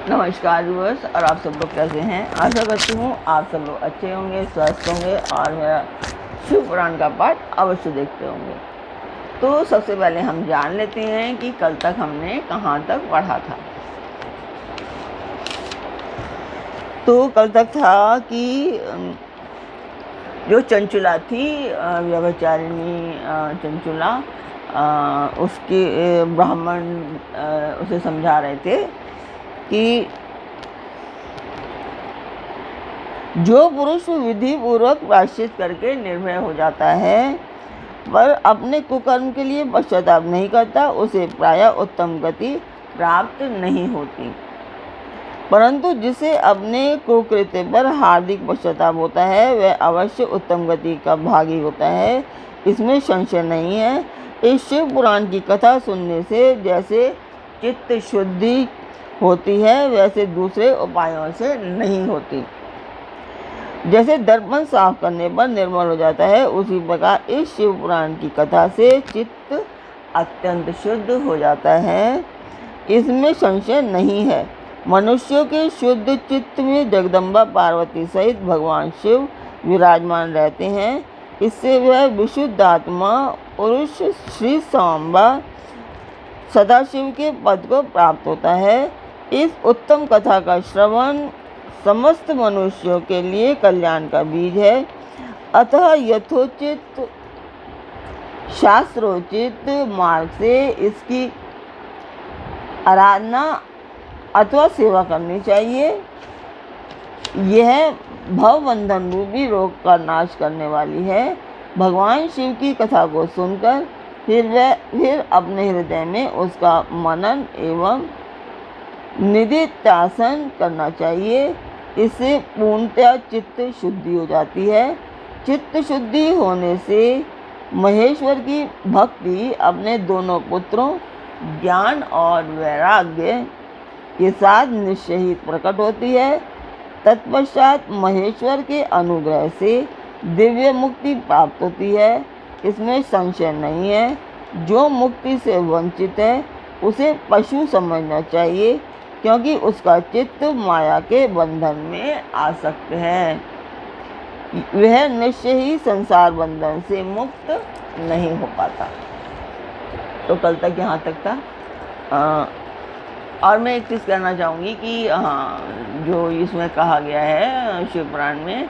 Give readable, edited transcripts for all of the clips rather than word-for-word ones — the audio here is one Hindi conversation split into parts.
नमस्कार व्यूअर्स, और आप सब लोग कैसे हैं। आशा करती हूँ आप सब लोग अच्छे होंगे, स्वस्थ होंगे और मेरा शिव पुराण का पाठ अवश्य देखते होंगे। तो सबसे पहले हम जान लेते हैं कि कल तक हमने कहाँ तक पढ़ा था। तो कल तक था कि जो चंचुला थी, व्यभिचारिणी चंचुला, उसके ब्राह्मण उसे समझा रहे थे कि जो पुरुष विधि पूर्वक प्रायश्चित करके निर्भय हो जाता है पर अपने कुकर्म के लिए पश्चाताप नहीं करता, उसे प्रायः उत्तम गति प्राप्त नहीं होती। परंतु जिसे अपने कुकृत्य पर हार्दिक पश्चाताप होता है वह अवश्य उत्तम गति का भागी होता है, इसमें संशय नहीं है। इस शिव पुराण की कथा सुनने से जैसे चित्त शुद्धि होती है वैसे दूसरे उपायों से नहीं होती। जैसे दर्पण साफ करने पर निर्मल हो जाता है, उसी प्रकार इस शिव पुराण की कथा से चित्त अत्यंत शुद्ध हो जाता है, इसमें संशय नहीं है। मनुष्यों के शुद्ध चित्त में जगदम्बा पार्वती सहित भगवान शिव विराजमान रहते हैं। इससे वह विशुद्ध आत्मा पुरुष श्री सांबा सदाशिव के पद को प्राप्त होता है। इस उत्तम कथा का श्रवण समस्त मनुष्यों के लिए कल्याण का बीज है। अतः यथोचित शास्त्रोचित मार्ग से इसकी आराधना अथवा सेवा करनी चाहिए। यह भवबंधन रूपी रोग का नाश करने वाली है। भगवान शिव की कथा को सुनकर फिर अपने हृदय में उसका मनन एवं निधिध्यासन करना चाहिए। इससे पूर्णतः चित्त शुद्धि हो जाती है। चित्त शुद्धि होने से महेश्वर की भक्ति अपने दोनों पुत्रों ज्ञान और वैराग्य के साथ निश्चय ही प्रकट होती है। तत्पश्चात महेश्वर के अनुग्रह से दिव्य मुक्ति प्राप्त होती है, इसमें संशय नहीं है। जो मुक्ति से वंचित है उसे पशु समझना चाहिए, क्योंकि उसका चित्त माया के बंधन में आसक्त है। वह निश्चय ही संसार बंधन से मुक्त नहीं हो पाता। तो कल तक यहाँ तक था। और मैं एक चीज़ कहना चाहूँगी कि जो इसमें कहा गया है शिव पुराण में,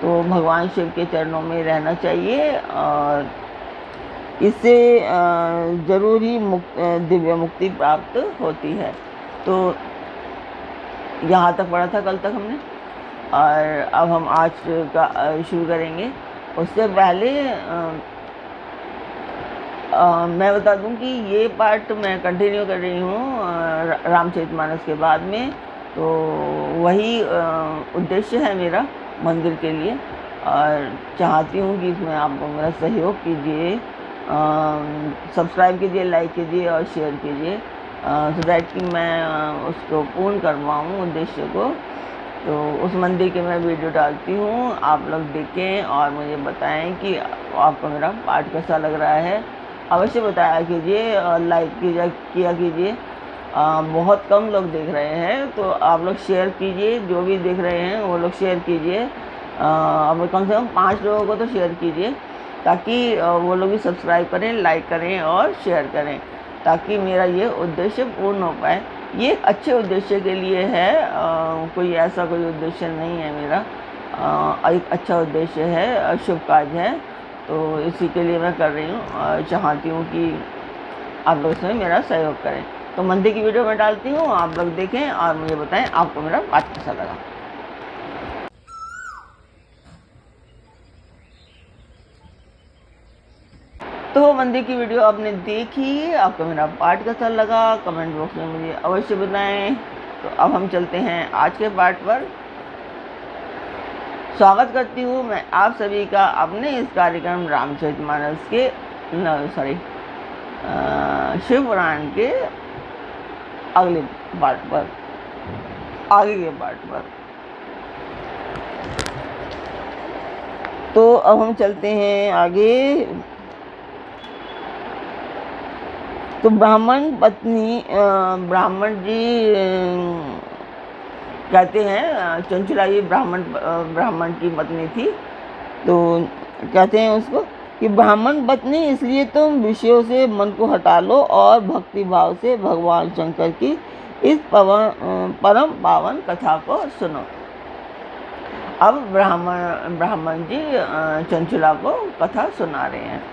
तो भगवान शिव के चरणों में रहना चाहिए और इससे ज़रूर ही दिव्य मुक्ति प्राप्त होती है। तो यहाँ तक पढ़ा था कल तक हमने, और अब हम आज का शुरू करेंगे। उससे पहले मैं बता दूं कि ये पार्ट मैं कंटिन्यू कर रही हूँ रामचरितमानस के बाद में। तो वही उद्देश्य है मेरा मंदिर के लिए, और चाहती हूँ कि इसमें आप मेरा सहयोग कीजिए, सब्सक्राइब कीजिए, लाइक कीजिए और शेयर कीजिए, सो दैट कि मैं उसको पूर्ण कर पाऊँ उद्देश्य को। तो उस मंदिर के मैं वीडियो डालती हूँ, आप लोग देखें और मुझे बताएं कि आपको मेरा पाठ कैसा लग रहा है। अवश्य बताया कीजिए और लाइक किया कीजिए। बहुत कम लोग देख रहे हैं, तो आप लोग शेयर कीजिए, जो भी देख रहे हैं वो लोग शेयर कीजिए। अब कम से कम 5 लोगों को तो शेयर कीजिए, ताकि वो लोग भी सब्सक्राइब करें, लाइक करें और शेयर करें, ताकि मेरा ये उद्देश्य पूर्ण हो पाए। ये एक अच्छे उद्देश्य के लिए है, कोई ऐसा कोई उद्देश्य नहीं है मेरा। एक अच्छा उद्देश्य है, शुभ कार्य है, तो इसी के लिए मैं कर रही हूँ और चाहती हूँ कि आप लोग इसमें मेरा सहयोग करें। तो मंदिर की वीडियो मैं डालती हूँ, आप लोग देखें और मुझे बताएं आपको मेरा पाठ कैसा लगा। तो मंदिर की वीडियो आपने देखी, आपको मेरा पाठ कैसा लगा कमेंट बॉक्स में मुझे अवश्य बताएं। तो अब हम चलते हैं आज के पाठ पर। स्वागत करती हूँ मैं आप सभी का अपने इस कार्यक्रम रामचरितमानस के शिव पुराण के अगले पार्ट पर, आगे के पार्ट पर। तो अब हम चलते हैं आगे। तो ब्राह्मण जी कहते हैं चंचला ये ब्राह्मण की पत्नी थी, तो कहते हैं उसको कि ब्राह्मण पत्नी, इसलिए तुम विषयों से मन को हटा लो और भक्ति भाव से भगवान शंकर की इस परम पावन कथा को सुनो। अब ब्राह्मण जी चंचला को कथा सुना रहे हैं।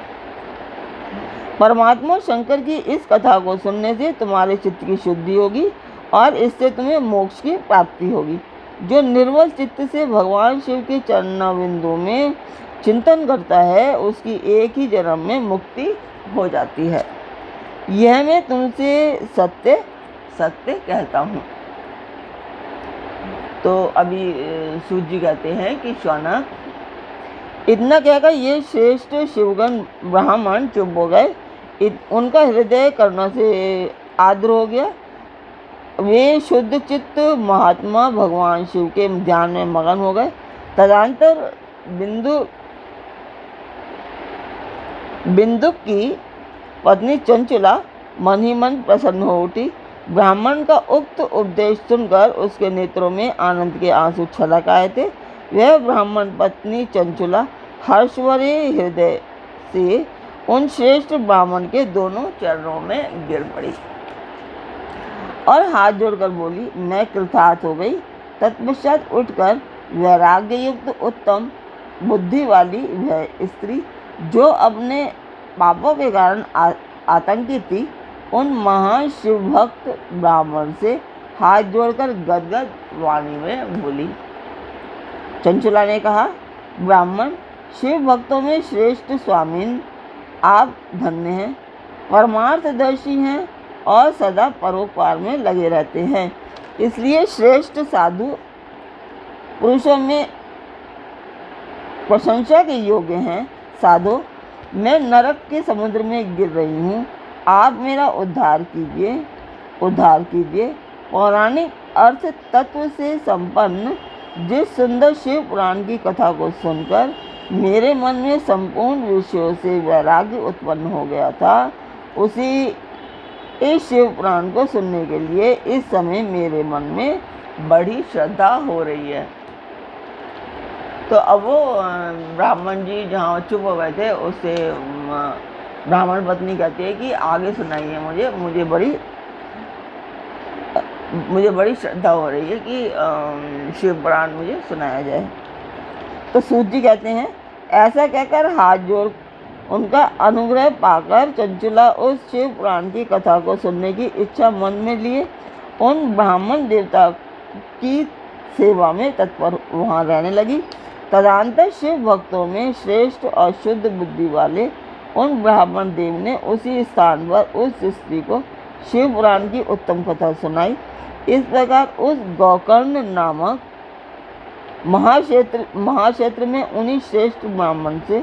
परमात्मा शंकर की इस कथा को सुनने से तुम्हारे चित्त की शुद्धि होगी और इससे तुम्हें मोक्ष की प्राप्ति होगी। जो निर्मल चित्त से भगवान शिव के चरणारविंदों में चिंतन करता है उसकी एक ही जन्म में मुक्ति हो जाती है। यह मैं तुमसे सत्य सत्य कहता हूँ। तो अभी सूत जी कहते हैं कि शौनक, इतना कहकर ये श्रेष्ठ शिवगण ब्राह्मण चुप हो गए। उनका हृदय करुणा से आर्द्र हो गया। वे शुद्ध चित्त महात्मा भगवान शिव के ध्यान में मगन हो गए। तदंतर बिंदुक की पत्नी चंचला मन ही मन प्रसन्न हो उठी। ब्राह्मण का उक्त उपदेश सुनकर उसके नेत्रों में आनंद के आंसू छलक आए थे। वह ब्राह्मण पत्नी चंचला हर्षभरे हृदय से उन श्रेष्ठ ब्राह्मण के दोनों चरणों में गिर पड़ी और हाथ जोड़कर बोली, मैं कृतार्थ हो गई। तत्पश्चात उठकर वैराग्य युक्त उत्तम बुद्धि वाली वह स्त्री, जो अपने पापों के कारण आतंकित थी, उन महान शिव भक्त ब्राह्मण से हाथ जोड़कर गदगद वाणी में बोली। चंचला ने कहा, ब्राह्मण, शिव भक्तों में श्रेष्ठ स्वामीन, आप धन्य हैं, परमार्थदर्शी हैं और सदा परोपकार में लगे रहते हैं, इसलिए श्रेष्ठ साधु पुरुषों में प्रशंसा के योग्य हैं। साधो, मैं नरक के समुद्र में गिर रही हूँ, आप मेरा उद्धार कीजिए। पौराणिक अर्थ तत्व से संपन्न जिस सुंदर शिव पुराण की कथा को सुनकर मेरे मन में संपूर्ण विषयों से वैराग्य उत्पन्न हो गया था, उसी इस शिव पुराण को सुनने के लिए इस समय मेरे मन में बड़ी श्रद्धा हो रही है। तो अब वो ब्राह्मण जी जहाँ चुप हो गए थे, उससे ब्राह्मण पत्नी कहती है कि आगे सुनाइए, मुझे बड़ी श्रद्धा हो रही है कि शिव पुराण मुझे सुनाया जाए। तो सूत जी कहते हैं, ऐसा कहकर हाथ जोड़ उनका अनुग्रह पाकर चंचला उस शिव पुराण की कथा को सुनने की इच्छा मन में लिए उन ब्राह्मण देवता की सेवा में तत्पर वहाँ रहने लगी। तदंतर शिव भक्तों में श्रेष्ठ और शुद्ध बुद्धि वाले उन ब्राह्मण देव ने उसी स्थान पर उस स्त्री को शिव पुराण की उत्तम कथा सुनाई। इस प्रकार उस गोकर्ण नामक महाक्षेत्र में उन्हीं श्रेष्ठ ब्राह्मण से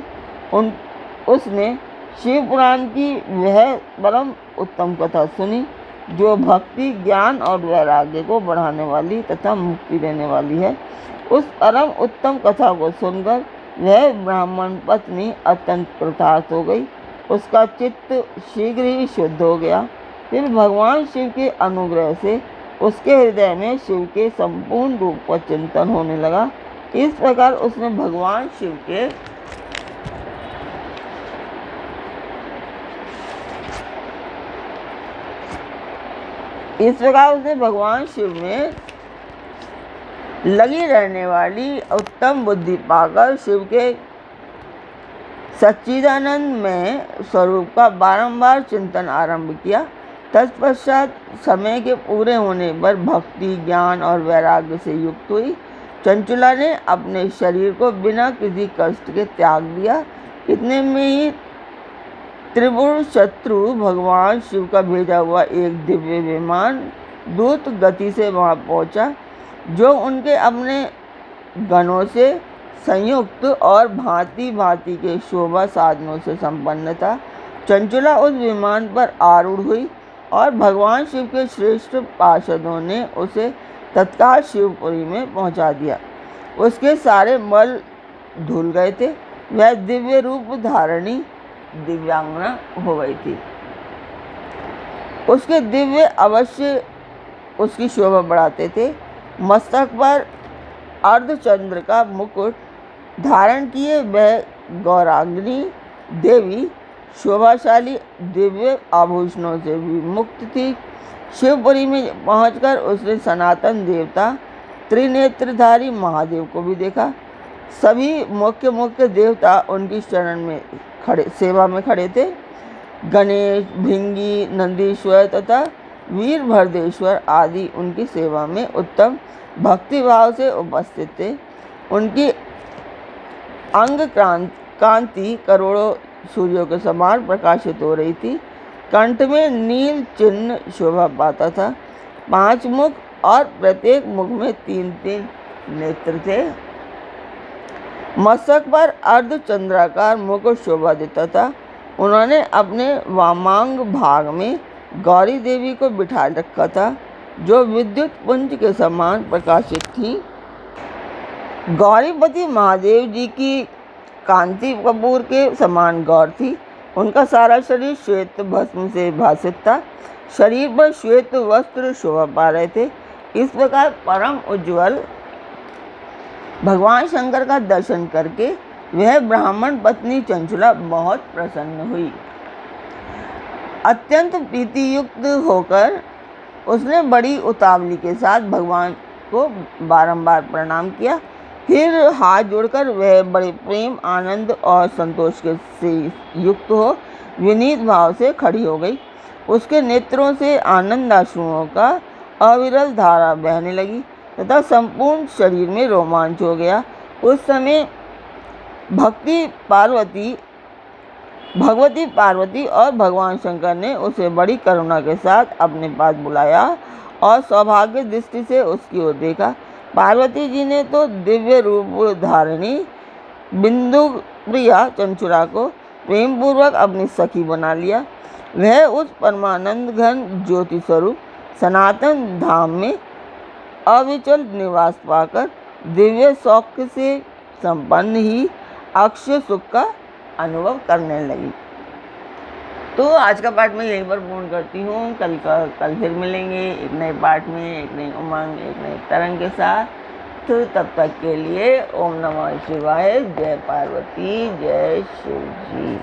उसने शिव पुराण की वह परम उत्तम कथा सुनी, जो भक्ति, ज्ञान और वैराग्य को बढ़ाने वाली तथा मुक्ति देने वाली है। उस परम उत्तम कथा को सुनकर वह ब्राह्मण पत्नी अत्यंत कृतार्थ हो गई। उसका चित्त शीघ्र ही शुद्ध हो गया। फिर भगवान शिव के अनुग्रह से उसके हृदय में शिव के संपूर्ण रूप का चिंतन होने लगा। इस प्रकार उसने भगवान शिव में लगी रहने वाली उत्तम बुद्धि पाकर शिव के सच्चिदानंद में स्वरूप का बारंबार चिंतन आरंभ किया। तत्पश्चात समय के पूरे होने पर भक्ति, ज्ञान और वैराग्य से युक्त हुई चंचला ने अपने शरीर को बिना किसी कष्ट के त्याग दिया। इतने में ही त्रिपुर शत्रु भगवान शिव का भेजा हुआ एक दिव्य विमान द्रुत गति से वहां पहुंचा, जो उनके अपने गणों से संयुक्त और भांति भांति के शोभा साधनों से संपन्न था। चंचला उस विमान पर आरूढ़ हुई और भगवान शिव के श्रेष्ठ पार्षदों ने उसे तत्काल शिवपुरी में पहुंचा दिया। उसके सारे मल धुल गए थे। वह दिव्य रूप धारणी दिव्यांगना हो गई थी। उसके दिव्य अवश्य उसकी शोभा बढ़ाते थे। मस्तक पर अर्धचंद्र का मुकुट धारण किए वह गौरांगनी देवी शोभाशाली दिव्य आभूषणों से भी मुक्त थी। शिवपुरी में पहुंचकर उसने सनातन देवता त्रिनेत्रधारी महादेव को भी देखा। सभी मुख्य मुख्य देवता उनकी शरण में सेवा में खड़े थे। गणेश, भृंगी, नंदीश्वर तथा वीरभद्रेश्वर आदि उनकी सेवा में उत्तम भक्तिभाव से उपस्थित थे। उनकी अंग कांति करोड़ों सूर्यों के समान प्रकाशित हो रही थी। कंठ में नील चिन्ह शोभा पाता था। 5 मुख और प्रत्येक मुख में 3-3 नेत्र थे। मस्तक पर अर्धचंद्राकार मुकुट शोभा देता था। उन्होंने अपने वामांग भाग में गौरी देवी को बिठा रखा था, जो विद्युत पुंज के समान प्रकाशित थी। गौरीपति महादेव जी की कांति कपूर के समान गौर थी। उनका सारा शरीर श्वेत भस्म से भासित था। शरीर पर श्वेत वस्त्र शोभा पा रहे थे। इस प्रकार परम उज्ज्वल भगवान शंकर का दर्शन करके वह ब्राह्मण पत्नी चंचुला बहुत प्रसन्न हुई। अत्यंत प्रीतियुक्त होकर उसने बड़ी उतावली के साथ भगवान को बारंबार प्रणाम किया। फिर हाथ जोड़कर वह बड़े प्रेम, आनंद और संतोष से युक्त हो विनीत भाव से खड़ी हो गई। उसके नेत्रों से आनंद आंसुओं का अविरल धारा बहने लगी तथा संपूर्ण शरीर में रोमांच हो गया। उस समय भगवती पार्वती और भगवान शंकर ने उसे बड़ी करुणा के साथ अपने पास बुलाया और सौभाग्य दृष्टि से उसकी ओर देखा। पार्वती जी ने तो दिव्य रूप धारिणी बिंदु प्रिया चंचुला को प्रेम पूर्वक अपनी सखी बना लिया। वह उस परमानंद घन ज्योति स्वरूप सनातन धाम में अविचल निवास पाकर दिव्य सौख्य से संपन्न ही अक्षय सुख का अनुभव करने लगी। तो आज का पाठ मैं यहीं पर पूर्ण करती हूँ। कल फिर मिलेंगे एक नए पाठ में, एक नई उमंग, एक नए तरंग के साथ। तो तब तक के लिए ओम नमः शिवाय। जय पार्वती, जय शिव जी।